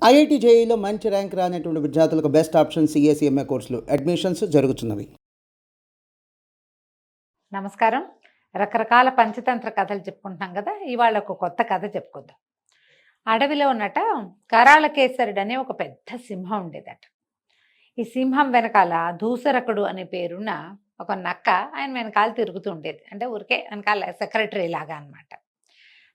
IIT జేఈలో మంచి rank రానటువంటి విద్యార్థులకు బెస్ట్ ఆప్షన్ సిఎస్ఈఎంఏ కోర్సులు అడ్మిషన్స్ జరుగుతున్నవి. నమస్కారం. రకరకాల పంచతంత్ర కథలు చెప్పుకుంటున్నాం కదా. ఇవాళ ఒక కొత్త కథ చెప్పుకుందాం. అడవిలో ఉన్నట కరాళకేసరుడు అనే ఒక పెద్ద సింహం ఉండేదట. ఈ సింహం వెనకాల దూసరకుడు అనే పేరున్న ఒక నక్క ఆయన వెనకాల తిరుగుతూ ఉండేది. అంటే ఊరికే వెనకాల సెక్రటరీ లాగా అనమాట.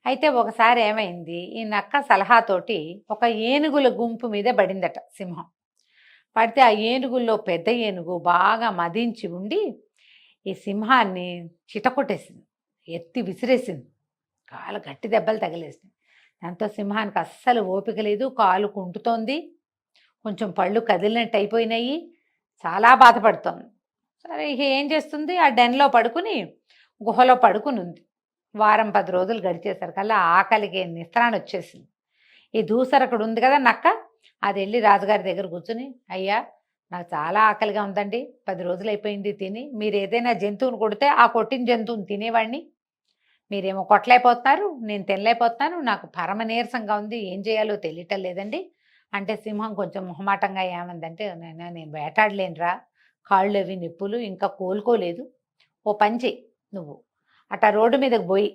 అయితే ఒకసారి ఏమైంది, ఈ నక్క సలహాతోటి ఒక ఏనుగుల గుంపు మీద పడిందట సింహం. పడితే ఆ ఏనుగుల్లో పెద్ద ఏనుగు బాగా మదించి ఉండి ఈ సింహాన్ని చితకొట్టేసింది, ఎత్తి విసిరేసింది. కాలు గట్టి దెబ్బలు తగిలేసింది. దాంతో సింహానికి అస్సలు ఓపిక లేదు, కాలు కుంటుతోంది, కొంచెం పళ్ళు కదిలినట్టు అయిపోయినాయి, చాలా బాధపడుతోంది. సరే ఇక ఏం చేస్తుంది, ఆ డెన్లో పడుకుని గుహలో పడుకుని ఉంది. వారం 10 రోజులు గడిచేసరికల్లా ఆకలికి నిస్త్రాణ వచ్చేసింది. ఈ దూసరకుడు ఉంది కదా నక్క, అది వెళ్ళి రాజుగారి దగ్గర కూర్చుని, అయ్యా నాకు చాలా ఆకలిగా ఉందండి, 10 రోజులు అయిపోయింది తిని, మీరు ఏదైనా జంతువుని కొడితే ఆ కొట్టిన జంతువుని తినేవాడిని, మీరేమో కొట్టలేకపోతున్నారు, నేను తినలేకపోతున్నాను, నాకు పరమ నీరసంగా ఉంది, ఏం చేయాలో తెలియటం లేదండి అంటే సింహం కొంచెం మొహమాటంగా ఏమందంటే, నేను వేటాడలేనురా, కాళ్ళు అవి నిప్పులు, ఇంకా కోలుకోలేదు, ఓ పని చెయ్యి, నువ్వు అట్లా రోడ్డు మీదకి పోయి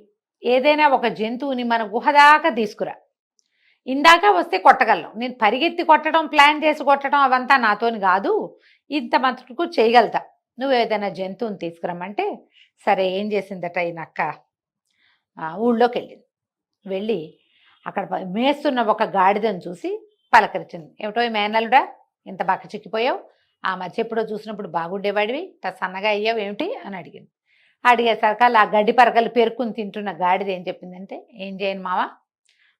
ఏదైనా ఒక జంతువుని మన గుహ దాకా తీసుకురా, ఇందాక వస్తే కొట్టగలను, నేను పరిగెత్తి కొట్టడం ప్లాన్ చేసి కొట్టడం అవంతా నాతోని కాదు, ఇంత మటుకు చేయగలుగుతా, నువ్వు ఏదైనా జంతువుని తీసుకురమ్మంటే సరే ఏం చేసిందట ఈ నక్క, ఊళ్ళోకి వెళ్ళింది. వెళ్ళి అక్కడ మేస్తున్న ఒక గాడిదను చూసి పలకరించింది. ఏమిటో మేనలుడా ఇంత బక్క చిక్కిపోయావు, ఆ మధ్య ఎప్పుడో చూసినప్పుడు బాగుండేవాడివి, సన్నగా అయ్యావు ఏమిటి అని అడిగింది. అడిగేసరికి ఆ గడ్డి పరకలు పేరుకుని తింటున్న గాడిద ఏం చెప్పిందంటే, ఏం చేయను మావా,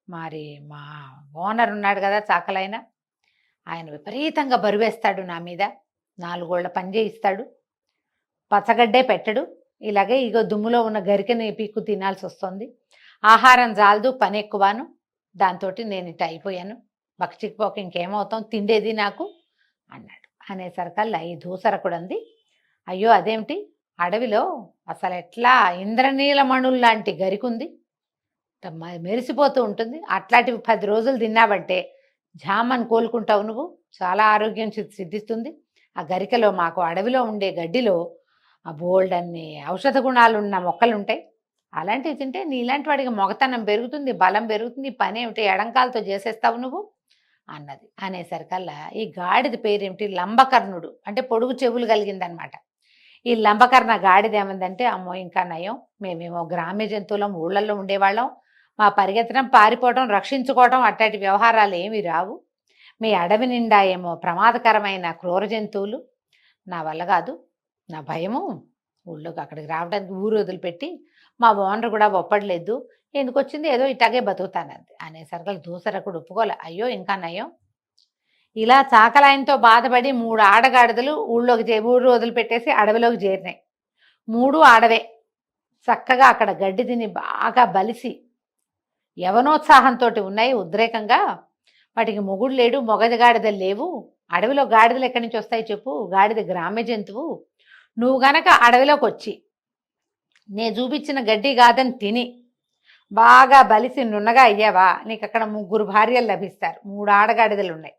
మరి మా ఓనర్ ఉన్నాడు కదా చాకలైన, ఆయన విపరీతంగా బరువేస్తాడు నా మీద, 4 గోళ్ల పని చేయిస్తాడు, పచ్చగడ్డే పెట్టడు, ఇలాగే ఇగో దుమ్ములో ఉన్న గరికని పీక్కు తినాల్సి వస్తుంది, ఆహారం జాలదు పని ఎక్కువను, దాంతో నేను ఇట్ట అయిపోయాను, బక్కచిక్కిపోక ఇంకేమవుతాం, తిండేది నాకు అన్నాడు. అనేసరికల్లా ఈ దూసరకుడు అంది, అయ్యో అదేమిటి, అడవిలో అసలు ఎట్లా ఇంద్రనీలమణులు లాంటి గరికుంది, మెరిసిపోతూ ఉంటుంది, అట్లాంటివి 10 రోజులు తిన్నావంటే జామని కోలుకుంటావు, నువ్వు చాలా ఆరోగ్యం సిద్ధిస్తుంది, ఆ గరికలో మాకు అడవిలో ఉండే గడ్డిలో ఆ బోల్డ్ అన్ని ఔషధ గుణాలు ఉన్న మొక్కలు ఉంటాయి, అలాంటివి తింటే నీలాంటి వాడికి మొగతనం పెరుగుతుంది, బలం పెరుగుతుంది, పని ఏమిటి ఎడంకాలతో చేసేస్తావు నువ్వు అన్నది. అనేసరికల్లా ఈ గాడిద పేరేమిటి, లంబకర్ణుడు, అంటే పొడుగు చెవులు కలిగిందనమాట. ఈ లంబకర్ణ గాడిద ఏమందంటే, అమ్మో ఇంకా నయం, మేమేమో గ్రామ్య జంతువులం, ఊళ్ళల్లో ఉండేవాళ్ళం, మా పరిగెత్తడం పారిపోవడం రక్షించుకోవడం అట్లాంటి వ్యవహారాలు ఏమీ రావు, మీ అడవి నిండా ఏమో ప్రమాదకరమైన క్రూర జంతువులు, నా వల్ల కాదు, నా భయము, ఊళ్ళోకి అక్కడికి రావడానికి ఊరు వదిలిపెట్టి మా ఓనర్ కూడా ఒప్పడలేదు, ఎందుకు వచ్చింది, ఏదో ఇట్లాగే బతుకుతానంది. అనేసరికి దూసరకుడు ఒప్పుకోలే, అయ్యో ఇంకా నయం, ఇలా చాకలాయనతో బాధపడి 3 ఆడగాడిదలు ఊరు వదిలిపెట్టేసి అడవిలోకి చేరినాయి. 3 ఆడవే, చక్కగా అక్కడ గడ్డి తిని బాగా బలిసి యవనోత్సాహంతో ఉన్నాయి ఉద్రేకంగా, వాటికి మొగుడు లేడు, గాడిదలు లేవు, అడవిలో గాడిదలు ఎక్కడి నుంచి వస్తాయి చెప్పు, గాడిద గ్రామ్య జంతువు, నువ్వు గనక అడవిలోకి వచ్చి నేను చూపించిన గడ్డి కాదని తిని బాగా బలిసి నున్నగా అయ్యావా, నీకు అక్కడ 3 భార్యలు లభిస్తారు, 3 ఆడగాడిదలు ఉన్నాయి,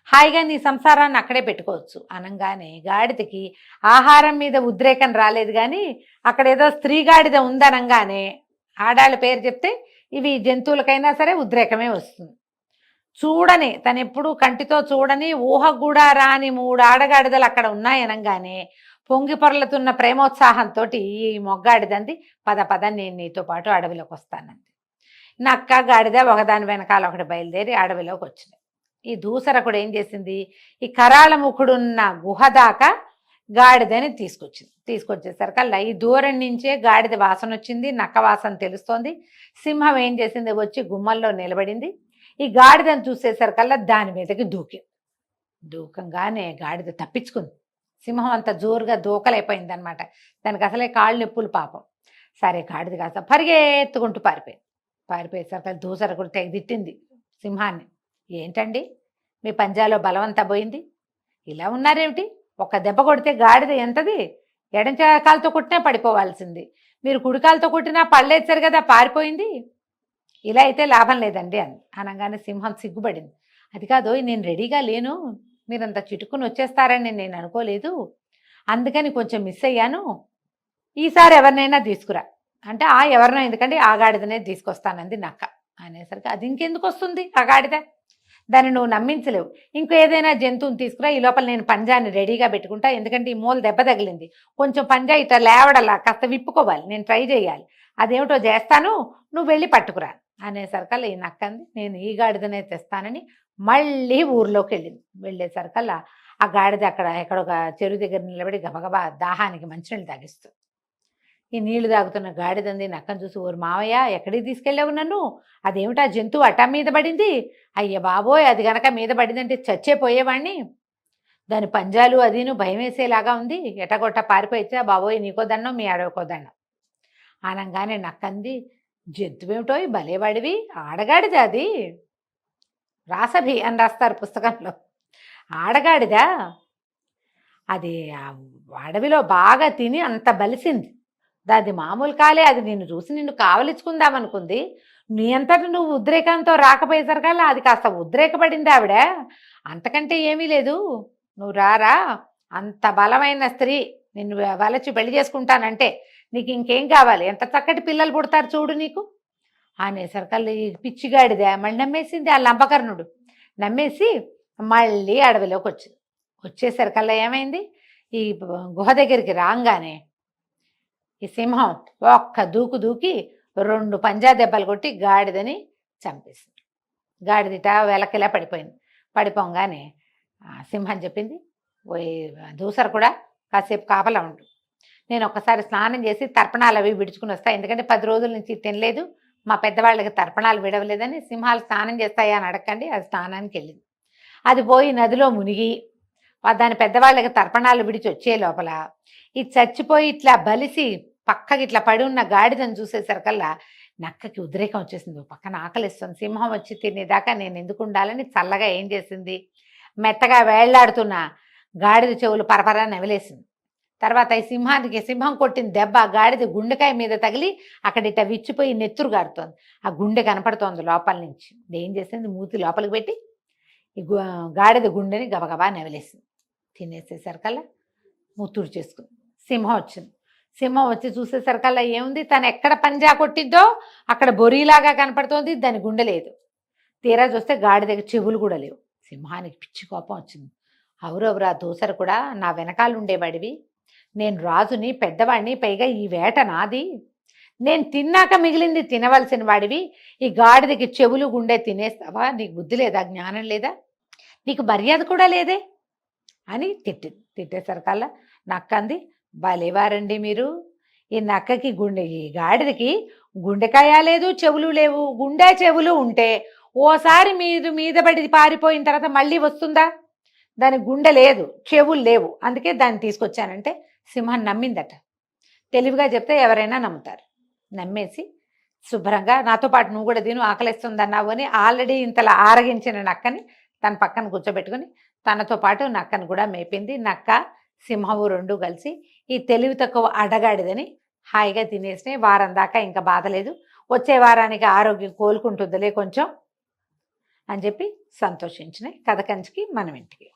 హాయిగా నీ సంసారాన్ని అక్కడే పెట్టుకోవచ్చు అనగానే గాడిదకి ఆహారం మీద ఉద్రేకం రాలేదు, కానీ అక్కడ ఏదో స్త్రీ గాడిద ఉందనగానే ఆడాళ్ళ పేరు చెప్తే ఇవి జంతువులకైనా సరే ఉద్రేకమే వస్తుంది. చూడని, తను ఎప్పుడు కంటితో చూడని, ఊహ కూడా రాని 3 ఆడగాడిదలు అక్కడ ఉన్నాయనగానే పొంగి పొరలుతున్న ప్రేమోత్సాహంతో ఈ మొగ్గాడిదంది, పద పద నేను నీతో పాటు అడవిలోకి వస్తానంది. నక్క గాడిద ఒకదాని వెనకాల ఒకటి బయలుదేరి అడవిలోకి వచ్చినాయి. ఈ దూసరకుడు ఏం చేసింది, ఈ కరాళ ముఖుడున్న గుహ దాకా గాడిదని తీసుకొచ్చేసరికల్లా ఈ దూరం నుంచే గాడిద వాసన వచ్చింది, నక్క వాసన తెలుస్తోంది. సింహం ఏం చేసింది, వచ్చి గుమ్మల్లో నిలబడింది. ఈ గాడిదని చూసేసరికల్లా దాని మీదకి దూకంగానే గాడిద తప్పించుకుంది. సింహం అంత జోరుగా దూకలైపోయింది అనమాట, దానికి అసలే కాళ్ళు నొప్పులు పాపం. సరే గాడిద కాస్త పరిగెత్తుకుంటూ పారిపోయేసరికి దూసరకుడు తెగ తిట్టింది సింహాన్ని, ఏంటండి మీ పంజాలో బలవంతా పోయింది, ఇలా ఉన్నారేమిటి, ఒక దెబ్బ కొడితే గాడిద ఎంతది, ఎడంకాలతో కొట్టినా పడిపోవాల్సింది, మీరు కుడికాలతో కొట్టినా పడలేసారు కదా పారిపోయింది, ఇలా అయితే లాభం లేదండి అని అనగానే సింహం సిగ్గుపడింది. అది కాదు నేను రెడీగా లేను, మీరంత చిటుకుని వచ్చేస్తారని నేను అనుకోలేదు, అందుకని కొంచెం మిస్ అయ్యాను, ఈసారి ఎవరినైనా తీసుకురా అంటే ఎవరినో ఎందుకంటే ఆ గాడిదనే తీసుకొస్తానంది నక్క. అనేసరికి అది ఇంకెందుకు వస్తుంది ఆ గాడిద, దాన్ని నువ్వు నమ్మించలేవు, ఇంకో ఏదైనా జంతువుని తీసుకురా, ఈ లోపల నేను పంజాన్ని రెడీగా పెట్టుకుంటా, ఎందుకంటే ఈ మూల దెబ్బ తగిలింది, కొంచెం పంజా ఇట్లా లేవడలా కాస్త విప్పుకోవాలి, నేను ట్రై చేయాలి, అదేమిటో చేస్తాను, నువ్వు వెళ్ళి పట్టుకురా. అనేసరికల్లా ఈ నక్కంది నేను ఈ గాడిదనే తెస్తానని మళ్ళీ ఊర్లోకి వెళ్ళింది. వెళ్ళేసరికల్లా ఆ గాడిద అక్కడ ఎక్కడొక చెరువు దగ్గర నిలబడి గబగబా దాహానికి మంచినీళ్ళు తాగిస్తుంది. ఈ నీళ్లు తాగుతున్న గాడిదంది నక్కను చూసి, ఓరు మావయ్య ఎక్కడికి తీసుకెళ్ళావు నన్ను, అదేమిటా జంతువు అటా మీద పడింది, అయ్య బాబోయ్ అది గనక మీద పడిందంటే చచ్చే పోయేవాణ్ణి, దాని పంజాలు అదిను భయం వేసేలాగా ఉంది, ఎటగొట్ట పారిపోయిచ్చా బాబోయ్, నీకో దండం మీ ఆడవకో దండం అనగానే నక్కంది, జంతువేమిటో భలేవాడివి, ఆడగాడిదా అది, రాసభి అని రాస్తారు పుస్తకంలో, ఆడగాడిదా అది అడవిలో బాగా తిని అంత బలిసింది, అది మామూలు కాలే, అది నిన్ను చూసి నిన్ను కావలించుకుందామనుకుంది, నీ అంతటి నువ్వు ఉద్రేకంతో రాకపోయేసరికల్లా అది కాస్త ఉద్రేకపడింది ఆవిడ, అంతకంటే ఏమీ లేదు, నువ్వు రారా, అంత బలమైన స్త్రీ నిన్ను వలచి పెళ్లి చేసుకుంటానంటే నీకు ఇంకేం కావాలి, ఎంత చక్కటి పిల్లలు పుడతారు చూడు నీకు అనేసరికల్లా ఈ పిచ్చిగాడిదే మళ్ళీ నమ్మేసింది. ఆ లంబకర్ణుడు నమ్మేసి మళ్ళీ అడవిలోకి వచ్చింది. వచ్చేసరికల్లా ఏమైంది, ఈ గుహ దగ్గరికి రాగానే ఈ సింహం ఒక్క దూకు దూకి 2 పంజా దెబ్బలు కొట్టి గాడిదని చంపేసింది. గాడిదిట వెలకిలా పడిపోయింది. పడిపోగానే సింహం చెప్పింది, ఓయ్ దూసర కూడా కాసేపు కాపలా ఉండు, నేను ఒక్కసారి స్నానం చేసి తర్పణాలు అవి విడుచుకుని వస్తా, ఎందుకంటే 10 రోజుల నుంచి తినలేదు, మా పెద్దవాళ్ళకి తర్పణాలు విడవలేదని, సింహాలు స్నానం చేస్తాయా అని అడగండి, అది స్నానానికి వెళ్ళింది. అది పోయి నదిలో మునిగి దాని పెద్దవాళ్ళకి తర్పణాలు విడిచి వచ్చే లోపల ఇది చచ్చిపోయి ఇట్లా బలిసి పక్కకి ఇట్లా పడి ఉన్న గాడిదని చూసేసరికల్లా నక్కకి ఉద్రేకం వచ్చేసింది, పక్కన ఆకలిస్తుంది, సింహం వచ్చి తినేదాకా నేను ఎందుకు ఉండాలని చల్లగా ఏం చేసింది, మెత్తగా వేళ్లాడుతున్న గాడిద చెవులు పరపరా నెవలేసింది. తర్వాత ఈ సింహం కొట్టిన దెబ్బ గాడిద గుండెకాయ మీద తగిలి అక్కడ ఇట్లా విచ్చిపోయి నెత్తురు గారుతోంది, ఆ గుండె కనపడుతోంది లోపల నుంచి. ఏం చేసింది, మూతి లోపలికి పెట్టి ఈ గాడిద గుండెని గబగబా నెవలేసింది. తినేసేసరికల్లా ముత్తుడు చేసుకుంది. సింహం వచ్చింది. సింహం వచ్చి చూసేసరికల్లా ఏముంది, తను ఎక్కడ పంజా కొట్టిద్దో అక్కడ బొరీలాగా కనపడుతోంది, దాని గుండె లేదు. తీరా చూస్తే గాడిదకి చెవులు కూడా లేవు. సింహానికి పిచ్చి కోపం వచ్చింది, అవురవురా దూసర కూడా నా వెనకాల ఉండేవాడివి, నేను రాజుని పెద్దవాడిని, పైగా ఈ వేట నాది, నేను తిన్నాక మిగిలింది తినవలసిన వాడివి, ఈ గాడిదకి చెవులు గుండె తినేస్తావా, నీకు బుద్ధి లేదా, జ్ఞానం లేదా, నీకు మర్యాద కూడా లేదే అని తిట్టేసరికల్లా నక్కంది, భలేవారండి మీరు, ఈ నక్కకి ఈ గాడిదకి గుండెకాయ లేదు, చెవులు లేవు, గుండె చెవులు ఉంటే ఓసారి మీరు మీద పడి పారిపోయిన తర్వాత మళ్ళీ వస్తుందా, దాని గుండె లేదు, చెవులు లేవు, అందుకే దాన్ని తీసుకొచ్చానంటే సింహం నమ్మిందట. తెలివిగా చెప్తే ఎవరైనా నమ్ముతారు. నమ్మేసి శుభ్రంగా నాతో పాటు నువ్వు కూడా తిను, ఆకలిస్తుందన్నావు అని ఆల్రెడీ ఇంతలా ఆరగించిన నక్కని తన పక్కన కూర్చోబెట్టుకుని తనతో పాటు నక్కను కూడా మేపింది. నక్క సింహము 2 కలిసి ఈ తెలివి తక్కువ అడగాడిదని హాయిగా తినేసినాయి. వారం దాకా ఇంకా బాధ లేదు, వచ్చే వారానికి ఆరోగ్యం కోలుకుంటుందిలే కొంచెం అని చెప్పి సంతోషించినాయి. కథ కంచికి మనం ఇంటికి.